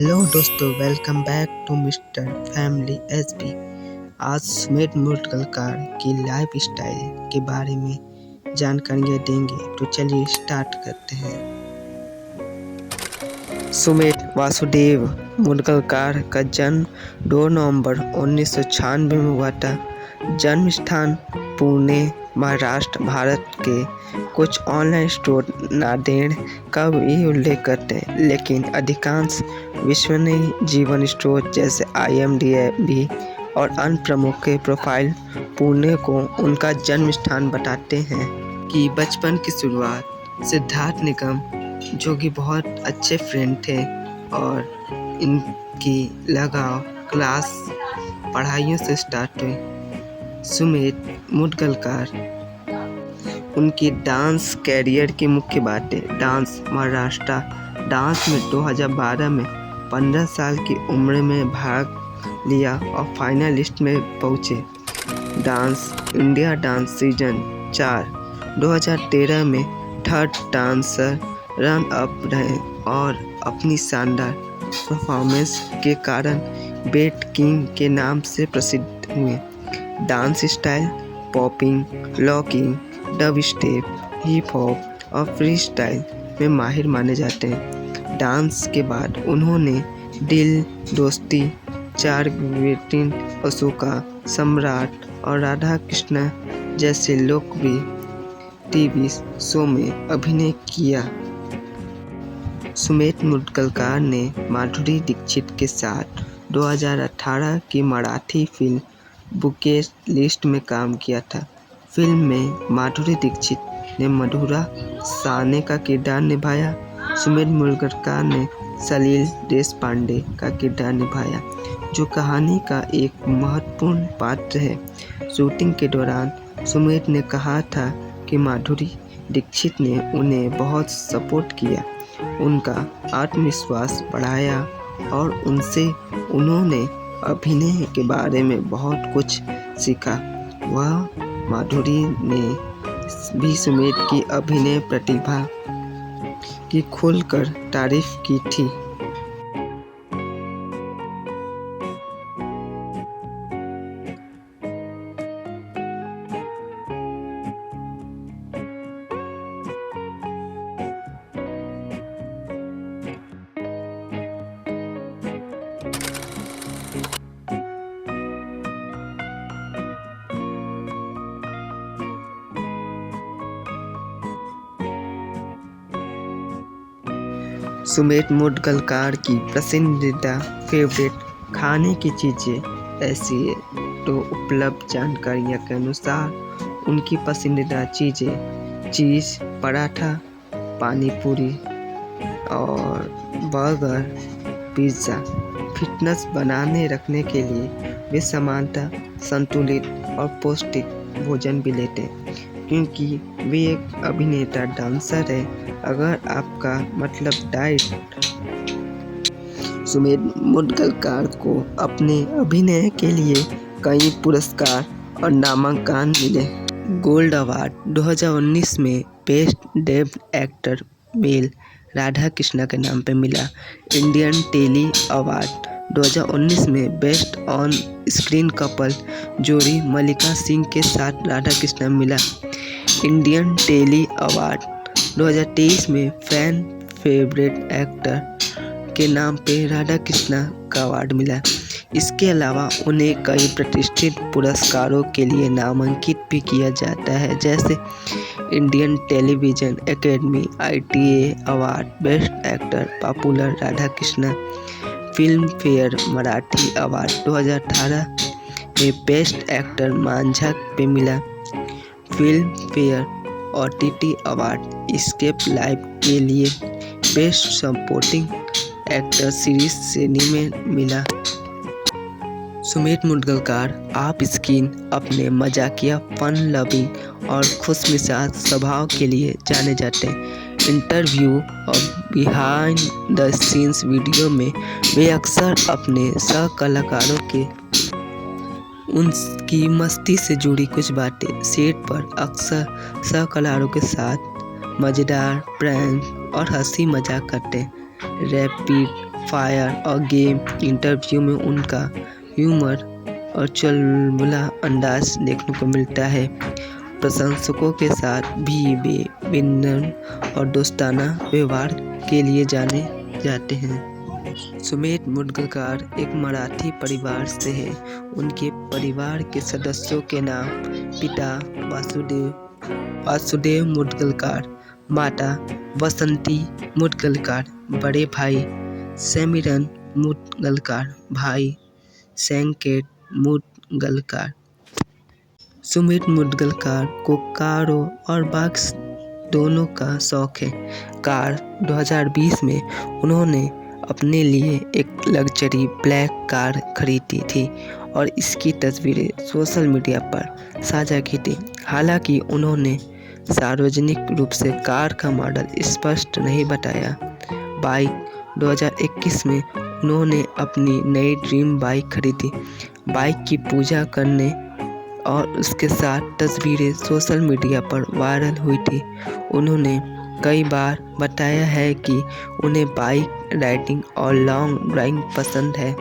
Hello दोस्तों, welcome back to mister family SB. आज सुमेध मुदगलकर की लाइफ स्टाइल के बारे में जानकारियाँ देंगे, तो चलिए स्टार्ट करते हैं। सुमेध वासुदेव मुदगलकर का जन्म 2 नवंबर 1996 में हुआ था। जन्म स्थान पुणे, महाराष्ट्र, भारत के कुछ ऑनलाइन स्टोर नांदेड़ का भी उल्लेख करते हैं, लेकिन अधिकांश विश्वसनीय जीवन स्रोत जैसे IMDb और अन्य प्रमुख के प्रोफाइल पुणे को उनका जन्म स्थान बताते हैं। कि बचपन की शुरुआत सिद्धार्थ निगम, जो कि बहुत अच्छे फ्रेंड थे, और इनकी लगाव क्लास पढ़ाइयों से स्टार्ट हुई। सुमेध मुदगलकर उनकी डांस कैरियर की मुख्य बातें। डांस महाराष्ट्र डांस में 2012 में 15 साल की उम्र में भाग लिया और फाइनलिस्ट में पहुंचे। डांस इंडिया डांस सीजन 4 2013 में थर्ड डांसर रन अप रहे और अपनी शानदार परफॉर्मेंस के कारण बेट किंग के नाम से प्रसिद्ध हुए। Dance style popping, locking, dub step, hip hop और फ्री स्टाइल में माहिर माने जाते हैं। डांस के बाद उन्होंने दिल दोस्ती, चार बेटिन, अशोका, सम्राट और राधा कृष्ण जैसे लोकप्रिय टीवी शो में अभिनय किया। सुमेध मुदगलकर ने माधुरी दीक्षित के साथ 2018 की मराठी फिल्म बुकेट लिस्ट में काम किया था। फिल्म में माधुरी दीक्षित ने मधुरा साने का किरदार निभाया। सुमेध मुदगलकर ने सलील देशपांडे का किरदार निभाया, जो कहानी का एक महत्वपूर्ण पात्र है। शूटिंग के दौरान सुमेध ने कहा था कि माधुरी दीक्षित ने उन्हें बहुत सपोर्ट किया, उनका आत्मविश्वास बढ़ाया और उनसे उन्होंने अभिनय के बारे में बहुत कुछ सीखा। वह माधुरी ने भी सुमेध की अभिनय प्रतिभा की खुलकर तारीफ की थी। सुमेध मुदगलकर की पसंदीदा फेवरेट खाने की चीज़ें ऐसी है। तो उपलब्ध जानकारियों के अनुसार उनकी पसंदीदा चीज़ें चीज़ पराठा, पानी पूरी और बर्गर, पिज़्ज़ा। फिटनेस बनाने रखने के लिए वे सामान्यतः संतुलित और पौष्टिक भोजन भी लेते हैं, क्योंकि वे एक अभिनेता डांसर है। अगर आपका मतलब डाइट। सुमेध मुदगलकर को अपने अभिनय के लिए कई पुरस्कार और नामांकन मिले। गोल्ड अवार्ड 2019 में best debut actor male Radha Krishna के नाम पे मिला। इंडियन टेली अवार्ड 2019 में बेस्ट ऑन स्क्रीन कपल जोड़ी मल्लिका सिंह के साथ राधा कृष्ण मिला। इंडियन टेली अवार्ड 2023 में फैन फेवरेट एक्टर के नाम पे राधा कृष्ण का अवार्ड मिला। इसके अलावा उन्हें कई प्रतिष्ठित पुरस्कारों के लिए नामांकित भी किया जाता है, जैसे Indian television academy ITA award best actor popular Radha Krishna, film fair Marathi award 2018 में बेस्ट एक्टर मांझा पे मिला। Film fair OTT award escape life के लिए बेस्ट सपोर्टिंग एक्टर सीरीज श्रेणी में मिला। सुमेध मुदगलकर ऑफ स्क्रीन अपने मजाकिया, फन लविंग और खुशमिजाज स्वभाव के लिए जाने जाते हैं। इंटरव्यू और बिहाइंड द सीन्स वीडियो में वे अक्सर अपने सहकलाकारों के उनकी मस्ती से जुड़ी कुछ बातें सेट पर अक्सर सहकलाकारों के साथ मज़ेदार प्रैंक और हंसी मजाक करते हैं। रैपिड फायर और गेम इंटरव्यू में उनका ह्यूमर और चुलबुला अंदाज देखने को मिलता है। प्रशंसकों के साथ भी वे विनम्र और दोस्ताना व्यवहार के लिए जाने जाते हैं। सुमेध मुदगलकर एक मराठी परिवार से है। उनके परिवार के सदस्यों के नाम पिता वासुदेव मुदगलकर, माता बसंती मुदगलकर, बड़े भाई समीरन मुदगलकर, भाई संकेत मुदगलकर। सुमेध मुदगलकर को कारों और बाइक्स दोनों का शौक है। कार 2020 में उन्होंने अपने लिए एक लग्जरी ब्लैक कार खरीदी थी और इसकी तस्वीरें सोशल मीडिया पर साझा की थी। हालांकि उन्होंने सार्वजनिक रूप से कार का मॉडल स्पष्ट नहीं बताया। बाइक 2021 में उन्होंने अपनी नई ड्रीम बाइक खरीदी। बाइक की पूजा करने और उसके साथ तस्वीरें सोशल मीडिया पर वायरल हुई थी। उन्होंने कई बार बताया है कि उन्हें बाइक राइडिंग और लॉन्ग ड्राइविंग पसंद है।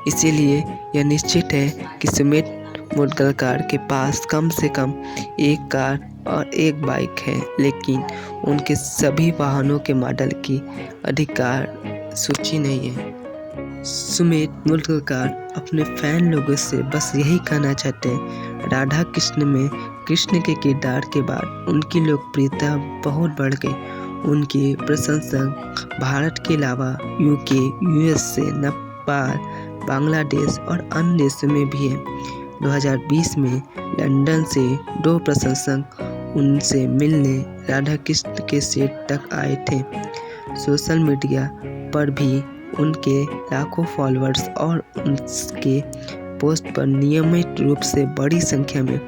इसीलिए यह निश्चित है कि सुमेध मुदगलकर के पास कम से कम एक कार और एक बाइक है, लेकिन उनके सभी वाहनों के मॉडल की अधिकार सूची नहीं है। सुमेध मुदगलकर अपने फैन लोगों से बस यही कहना चाहते हैं, राधा कृष्ण में कृष्ण के किरदार के बाद उनकी लोकप्रियता बहुत बढ़ गई। उनके प्रशंसक भारत के अलावा यूके, यूएसए, नेपाल, बांग्लादेश और अन्य देशों में भी हैं। 2020 में लंदन से 2 प्रशंसक उनसे मिलने राधा कृष्ण के सेट तक आए थे। सोशल मीडिया पर भी उनके लाखों फॉलोअर्स और उनके पोस्ट पर नियमित रूप से बड़ी संख्या में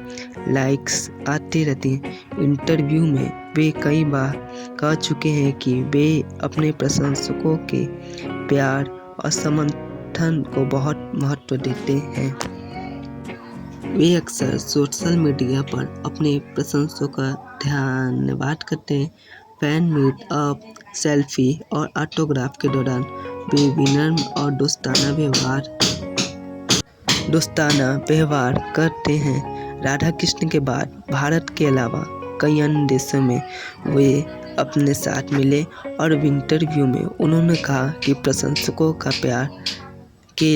लाइक्स आते रहते हैं। इंटरव्यू में वे कई बार कह चुके हैं कि वे अपने प्रशंसकों के प्यार और समर्थन को बहुत महत्व देते हैं। वे अक्सर सोशल मीडिया पर अपने प्रशंसकों का धन्यवाद करते हैं। फैन मीट अप, सेल्फी और ऑटोग्राफ के दौरान वे विनम्र और दोस्ताना व्यवहार करते हैं। राधा कृष्ण के बाद भारत के अलावा कई अन्य देशों में वे अपने साथ मिले और इंटरव्यू में उन्होंने कहा कि प्रशंसकों का प्यार के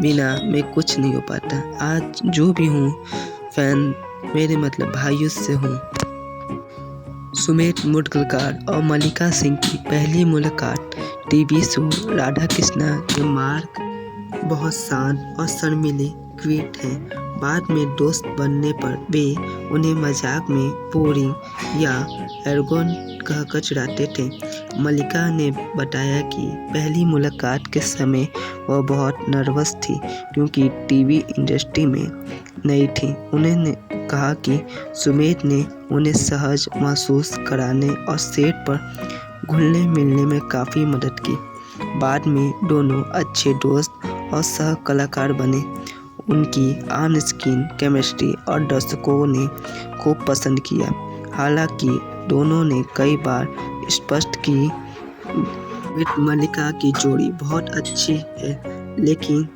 बिना मैं कुछ नहीं हो पाता। आज जो भी हूँ फैन मेरे मतलब भाइयों से हूँ। सुमेध मुदगलकर और मल्लिका सिंह की पहली मुलाकात टीवी शो राधा कृष्णा के मार्ग बहुत शांत और शर्मीले क्यूट हैं। बाद में दोस्त बनने पर वे उन्हें मजाक में बोरिंग या एरोगेंट कहकर चिढ़ाते थे। मल्लिका ने बताया कि पहली मुलाकात के समय वह बहुत नर्वस थी क्योंकि टीवी इंडस्ट्री में नई थी। उन्होंने कहा कि सुमेध ने उन्हें सहज महसूस कराने और सेट पर घुलने मिलने में काफ़ी मदद की। बाद में दोनों अच्छे दोस्त और सह कलाकार बने। उनकी ऑन स्क्रीन केमिस्ट्री और दर्शकों ने खूब पसंद किया। हालांकि दोनों ने कई बार स्पष्ट की मल्लिका की जोड़ी बहुत अच्छी है, लेकिन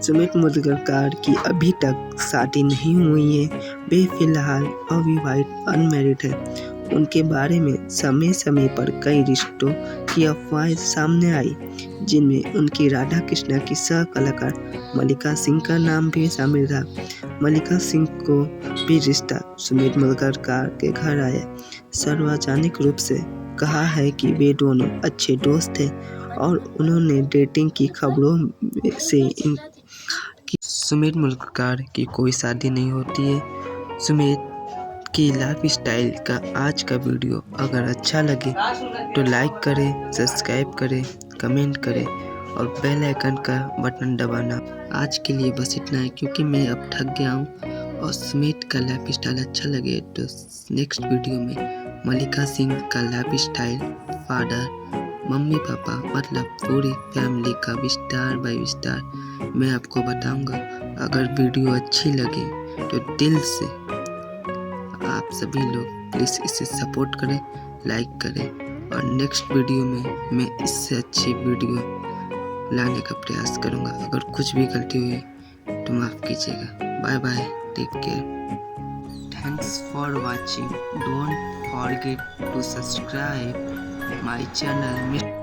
सुमेध मुदगलकर की अभी तक शादी नहीं हुई है। वे फिलहाल अविवाहित अनमैरिड हैं। उनके बारे में समय समय पर कई रिश्तों की अफवाहें सामने आई, जिनमें उनकी राधा कृष्णा की सह कलाकार मल्लिका सिंह का नाम भी शामिल रहा। मल्लिका सिंह को भी रिश्ता सुमेध मुदगलकर के घर आया। सार्वजनिक रूप से कहा है कि वे दोनों अच्छे दोस्त हैं और उन्होंने डेटिंग की खबरों से सुमेध मुदगलकर की कोई शादी नहीं होती है। सुमेध की लाइफ स्टाइल का आज का वीडियो अगर अच्छा लगे तो लाइक करें, सब्सक्राइब करें, कमेंट करें और बेल आइकन का बटन दबाना। आज के लिए बस इतना है क्योंकि मैं अब थक गया हूँ। और सुमेध का लाइफ स्टाइल अच्छा लगे तो नेक्स्ट वीडियो में मल्लिका सिंह का life style, father, mummy papa मतलब पूरी फैमिली का विस्तार बाय विस्तार मैं आपको बताऊंगा। अगर वीडियो अच्छी लगे तो दिल से आप सभी लोग प्लीज़ इसे सपोर्ट करें, लाइक करें और नेक्स्ट वीडियो में मैं इससे अच्छी वीडियो लाने का प्रयास करूँगा। अगर कुछ भी गलती हुई तो माफ़ कीजिएगा। Bye bye, take care. Thanks for watching. Don't forget to subscribe my channel.